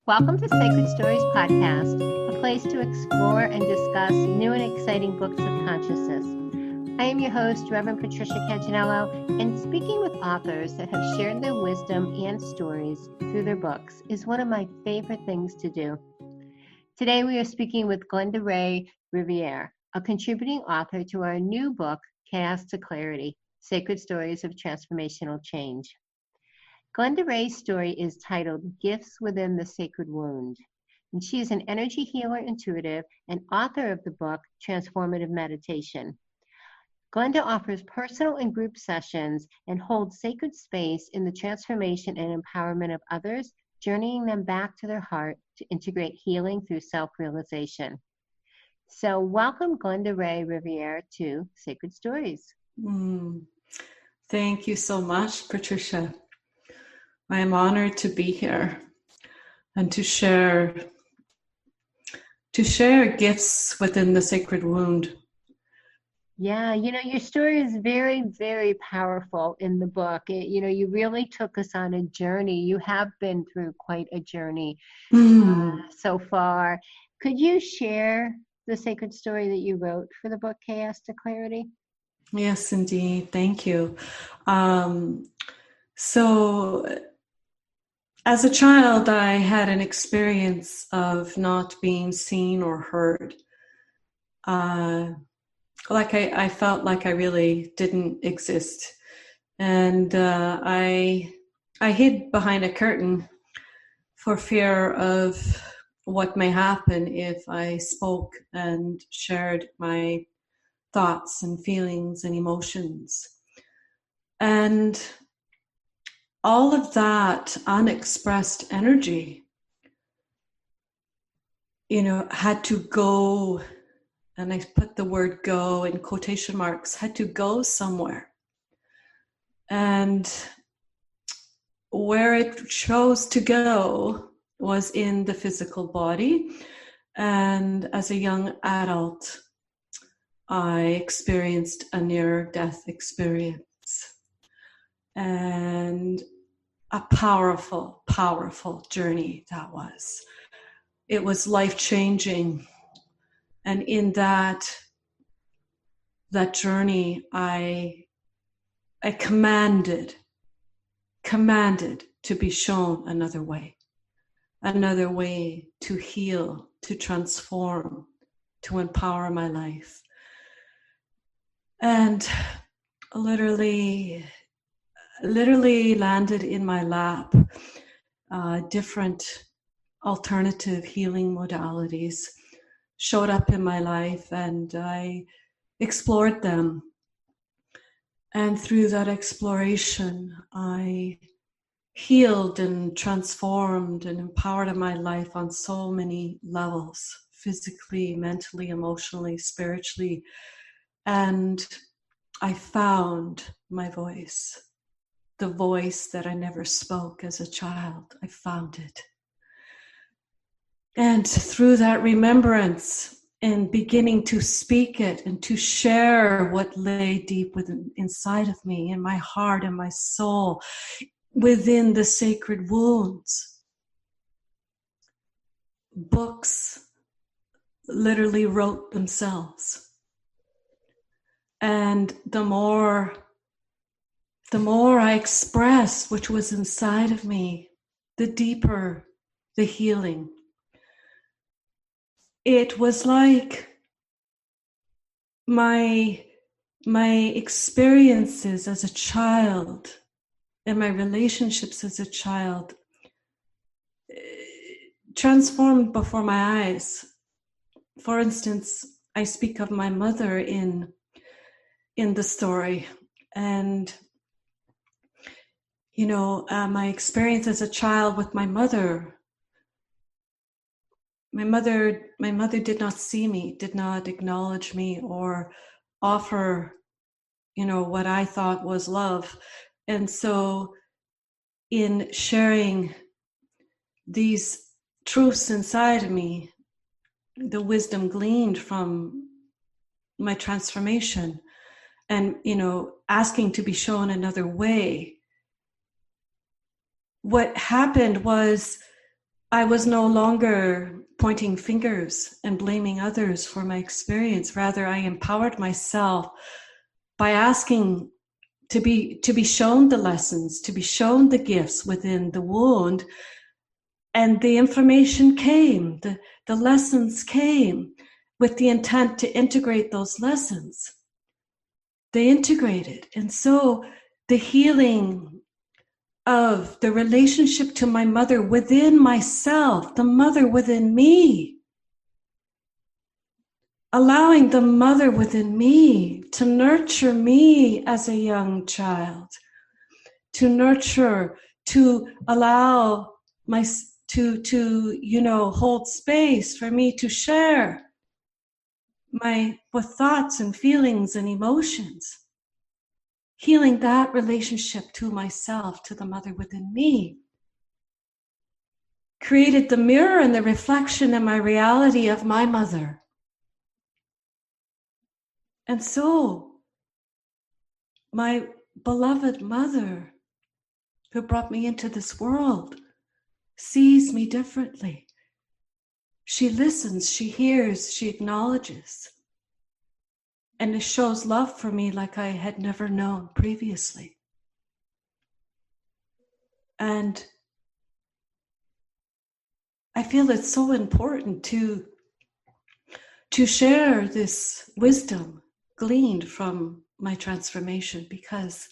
Welcome to Sacred Stories Podcast, a place to explore and discuss new and exciting books of consciousness. I am your host, Reverend Patricia Cantinello, and speaking with authors that have shared their wisdom and stories through their books is one of my favorite things to do. Today we are speaking with Glenda-Ray Riviere, a contributing author to our new book, Chaos to Clarity, Sacred Stories of Transformational Change. Glenda-Ray's story is titled Gifts Within the Sacred Wound, and she is an energy healer intuitive and author of the book Transformative Meditation. Glenda offers personal and group sessions and holds sacred space in the transformation and empowerment of others, journeying them back to their heart to integrate healing through self-realization. So welcome Glenda-Ray Riviere to Sacred Stories. Thank you so much, Patricia. I am honored to be here and to share gifts within the sacred wound. Yeah, your story is very, very powerful in the book. You really took us on a journey. You have been through quite a journey so far. Could you share the sacred story that you wrote for the book, Chaos to Clarity? Yes, indeed. Thank you. So, as a child, I had an experience of not being seen or heard. I felt like I really didn't exist. And I hid behind a curtain for fear of what may happen if I spoke and shared my thoughts and feelings and emotions. And all of that unexpressed energy, had to go, and I put the word go in quotation marks, had to go somewhere. And where it chose to go was in the physical body. And as a young adult, I experienced a near-death experience. And a powerful, powerful journey that was. It was life-changing. And in that journey, I commanded to be shown another way to heal, to transform, to empower my life. And literally landed in my lap different alternative healing modalities showed up in my life, and I explored them. And through that exploration, I healed and transformed and empowered my life on so many levels, physically, mentally, emotionally, spiritually. And I found my voice. The voice that I never spoke as a child, I found it. And through that remembrance and beginning to speak it and to share what lay deep inside of me, in my heart and my soul, within the sacred wounds, books literally wrote themselves. And the more I expressed which was inside of me, the deeper the healing. It was like my experiences as a child and my relationships as a child transformed before my eyes. For instance, I speak of my mother in the story, and my experience as a child with my mother. My mother did not see me, did not acknowledge me or offer, what I thought was love. And so in sharing these truths inside of me, the wisdom gleaned from my transformation and, asking to be shown another way, what happened was I was no longer pointing fingers and blaming others for my experience. Rather, I empowered myself by asking to be shown the lessons, to be shown the gifts within the wound. And the information came, the lessons came with the intent to integrate those lessons. They integrated. And so the healing of the relationship to my mother within myself, the mother within me, allowing the mother within me to nurture me as a young child, to nurture, to allow my, to hold space for me to share with thoughts and feelings and emotions. Healing that relationship to myself, to the mother within me, created the mirror and the reflection in my reality of my mother. And so, my beloved mother, who brought me into this world, sees me differently. She listens, she hears, she acknowledges, and it shows love for me like I had never known previously. And I feel it's so important to share this wisdom gleaned from my transformation, because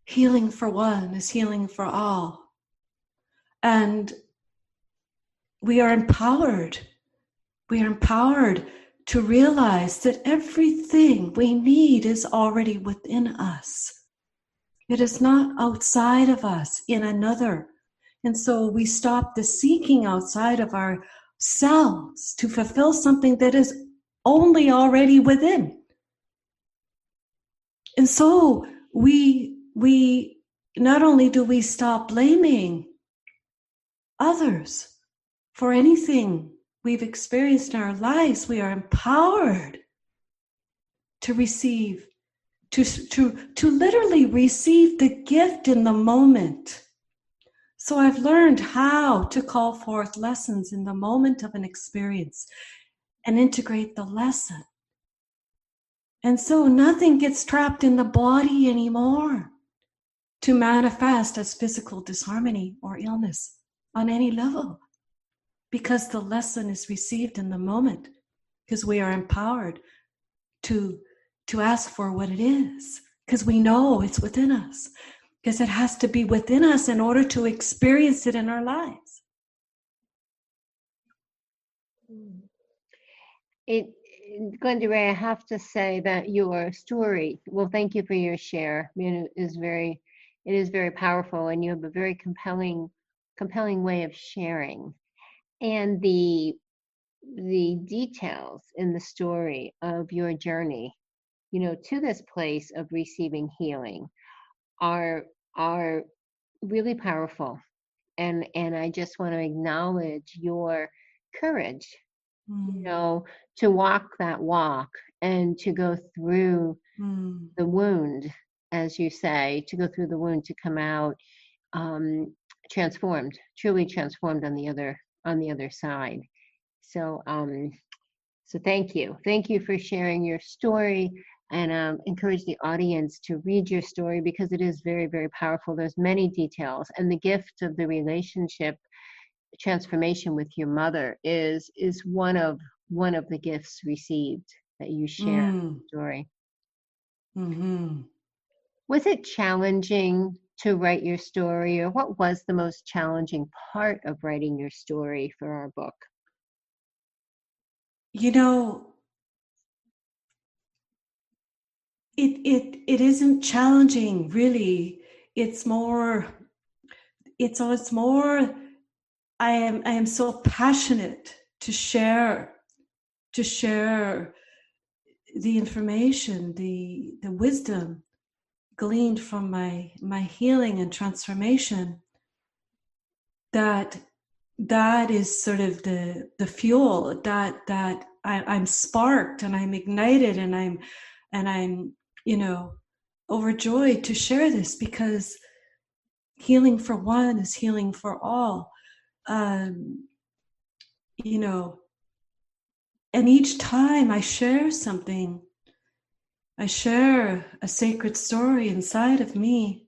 healing for one is healing for all. And we are empowered. We are empowered to realize that everything we need is already within us. It is not outside of us in another. And so we stop the seeking outside of ourselves to fulfill something that is only already within. And so we not only do we stop blaming others for anything we've experienced in our lives, we are empowered to receive, to literally receive the gift in the moment. So I've learned how to call forth lessons in the moment of an experience and integrate the lesson. And so nothing gets trapped in the body anymore to manifest as physical disharmony or illness on any level, because the lesson is received in the moment, because we are empowered to ask for what it is, because we know it's within us, because it has to be within us in order to experience it in our lives. Glenda-Ray, I have to say that your story, well, thank you for your share. I mean, it is very powerful, and you have a very compelling way of sharing. And the details in the story of your journey, to this place of receiving healing are really powerful. And I just want to acknowledge your courage, to walk that walk and to go through the wound, as you say, to go through the wound, to come out transformed, truly transformed on the other side. So thank you for sharing your story, and encourage the audience to read your story, because it is very, very powerful. There's many details, and the gift of the relationship transformation with your mother is one of the gifts received that you share in the story. Mm-hmm. Was it challenging to write your story, or what was the most challenging part of writing your story for our book? It isn't challenging, really. It's more I am so passionate to share the information, the wisdom gleaned from my healing and transformation, that is sort of the fuel that I'm sparked, and I'm ignited, and I'm overjoyed to share this, because healing for one is healing for all. you know, and each time I share something, I share a sacred story inside of me,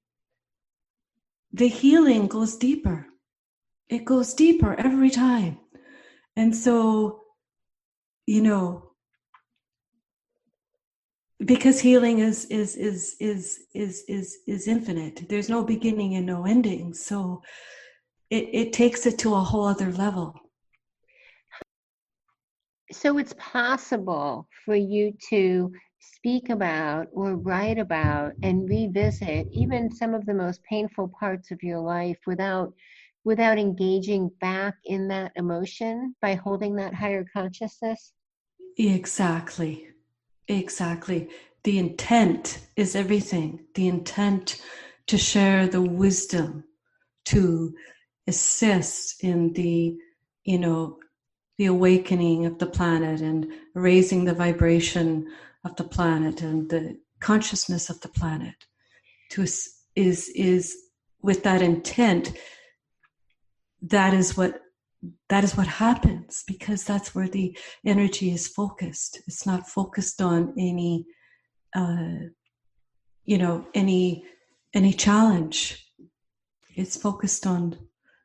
the healing goes deeper. It goes deeper every time. And so, you know, because healing is infinite. There's no beginning and no ending. So it takes it to a whole other level. So it's possible for you to speak about or write about and revisit even some of the most painful parts of your life without engaging back in that emotion by holding that higher consciousness? Exactly. The intent is everything. The intent to share the wisdom, to assist in the, you know, the awakening of the planet and raising the vibration of the planet and the consciousness of the planet is with that intent. That is what happens, because that's where the energy is focused. It's not focused on any any challenge. It's focused on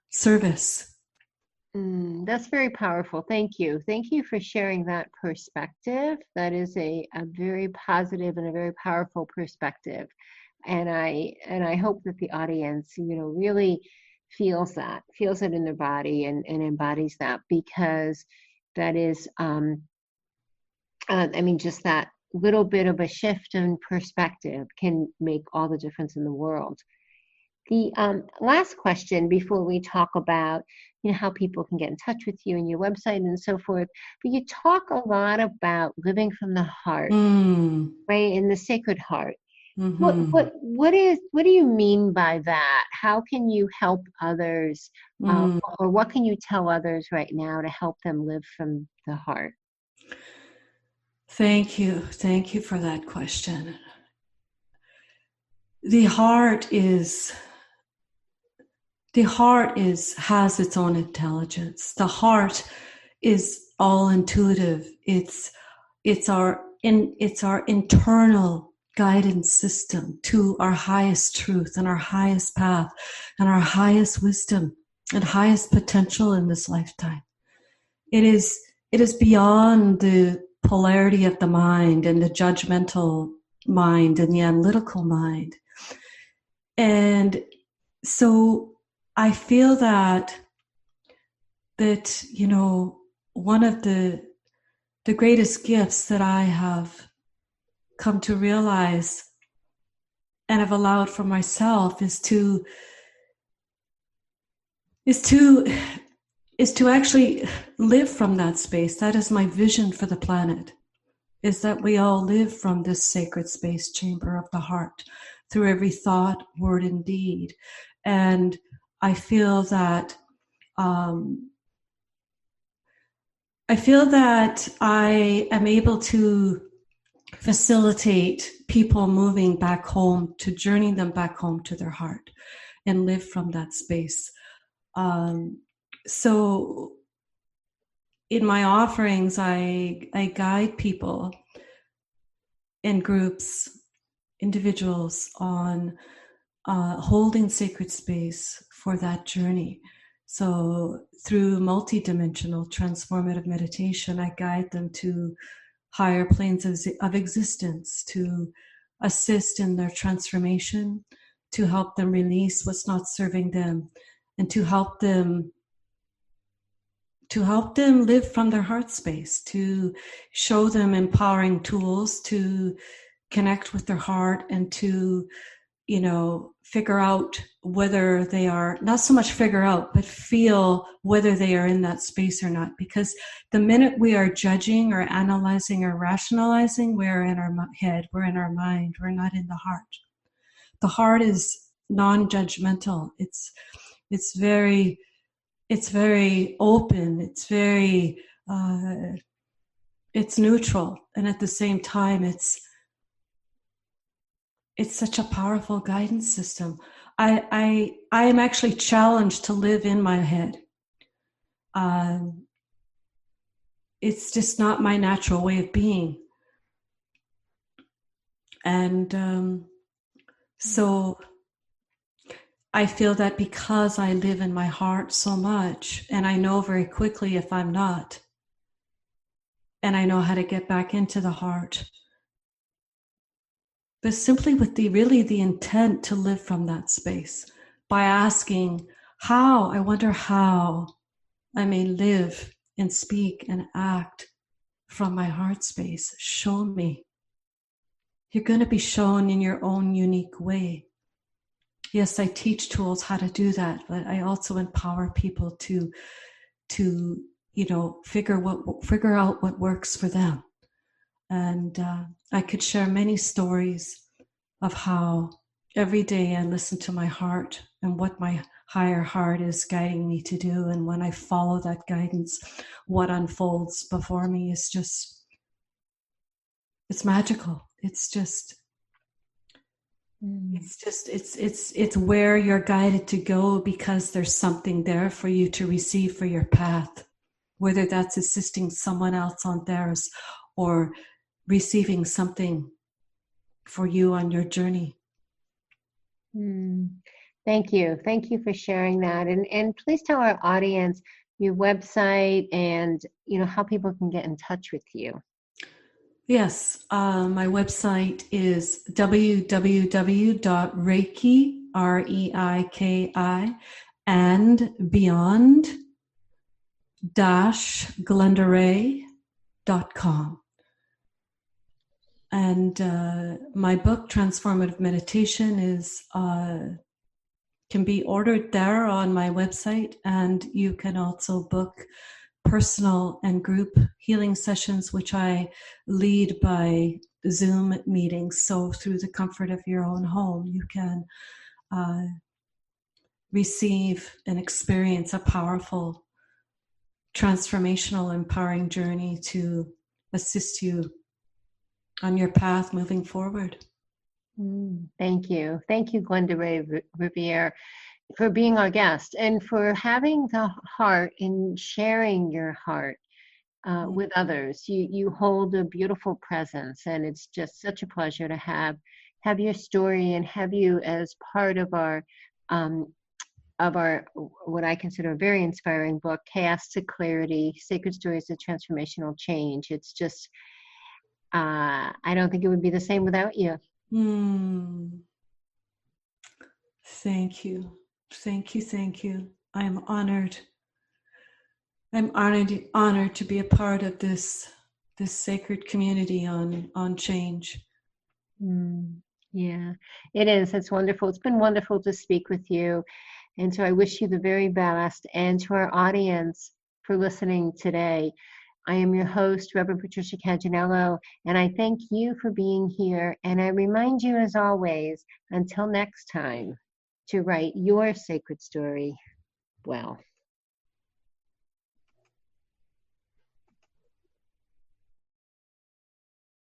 service. That's very powerful. Thank you. Thank you for sharing that perspective. That is a very positive and a very powerful perspective. And I hope that the audience, really feels it in their body and embodies that, because that is, just that little bit of a shift in perspective can make all the difference in the world. The last question before we talk about, how people can get in touch with you and your website and so forth, but you talk a lot about living from the heart, right? In the sacred heart. Mm-hmm. What do you mean by that? How can you help others, or what can you tell others right now to help them live from the heart? Thank you for that question. The heart has its own intelligence. The heart is all intuitive. It's our internal guidance system to our highest truth and our highest path and our highest wisdom and highest potential in this lifetime. It is beyond the polarity of the mind and the judgmental mind and the analytical mind. And so I feel that one of the greatest gifts that I have come to realize and have allowed for myself is to actually live from that space. That is my vision for the planet, is that we all live from this sacred space chamber of the heart through every thought, word, and deed. And I feel that I am able to facilitate people moving back home, to journey them back home to their heart and live from that space. So in my offerings, I guide people in groups, individuals, on holding sacred space for that journey. So through multidimensional transformative meditation, I guide them to higher planes of existence, to assist in their transformation, to help them release what's not serving them, and to help them live from their heart space, to show them empowering tools to connect with their heart and to, figure out whether they are, not so much figure out, but feel whether they are in that space or not. Because the minute we are judging or analyzing or rationalizing, we're in our head, we're in our mind, we're not in the heart. The heart is non-judgmental. It's very open. It's very, it's neutral. And at the same time, it's such a powerful guidance system. I am actually challenged to live in my head. It's just not my natural way of being. And so I feel that because I live in my heart so much, and I know very quickly if I'm not, and I know how to get back into the heart, but simply with the intent to live from that space by asking how, I wonder how I may live and speak and act from my heart space. Show me. You're going to be shown in your own unique way. Yes, I teach tools how to do that, but I also empower people to figure out what works for them. And I could share many stories of how every day I listen to my heart and what my higher heart is guiding me to do. And when I follow that guidance, what unfolds before me is just, it's magical. It's where you're guided to go because there's something there for you to receive for your path, whether that's assisting someone else on theirs or receiving something for you on your journey. Thank you. Thank you for sharing that. And please tell our audience your website and how people can get in touch with you. Yes, my website is www.reiki, REIKI, and beyond Glenda-Ray.com. And my book, Transformative Meditation, can be ordered there on my website, and you can also book personal and group healing sessions, which I lead by Zoom meetings. So through the comfort of your own home, you can receive and experience a powerful, transformational, empowering journey to assist you on your path moving forward. Thank you. Thank you, Glenda-Ray Riviere, for being our guest and for having the heart and sharing your heart with others. You hold a beautiful presence, and it's just such a pleasure to have your story and have you as part of our what I consider a very inspiring book, Chaos to Clarity: Sacred Stories of Transformational Change. It's just I don't think it would be the same without you. Thank you. Thank you. Thank you. I am honored. I'm honored to be a part of this sacred community on change. Yeah, it is. It's wonderful. It's been wonderful to speak with you. And so I wish you the very best. And to our audience for listening today, I am your host, Reverend Patricia Canginello, and I thank you for being here. And I remind you, as always, until next time, to write your sacred story well.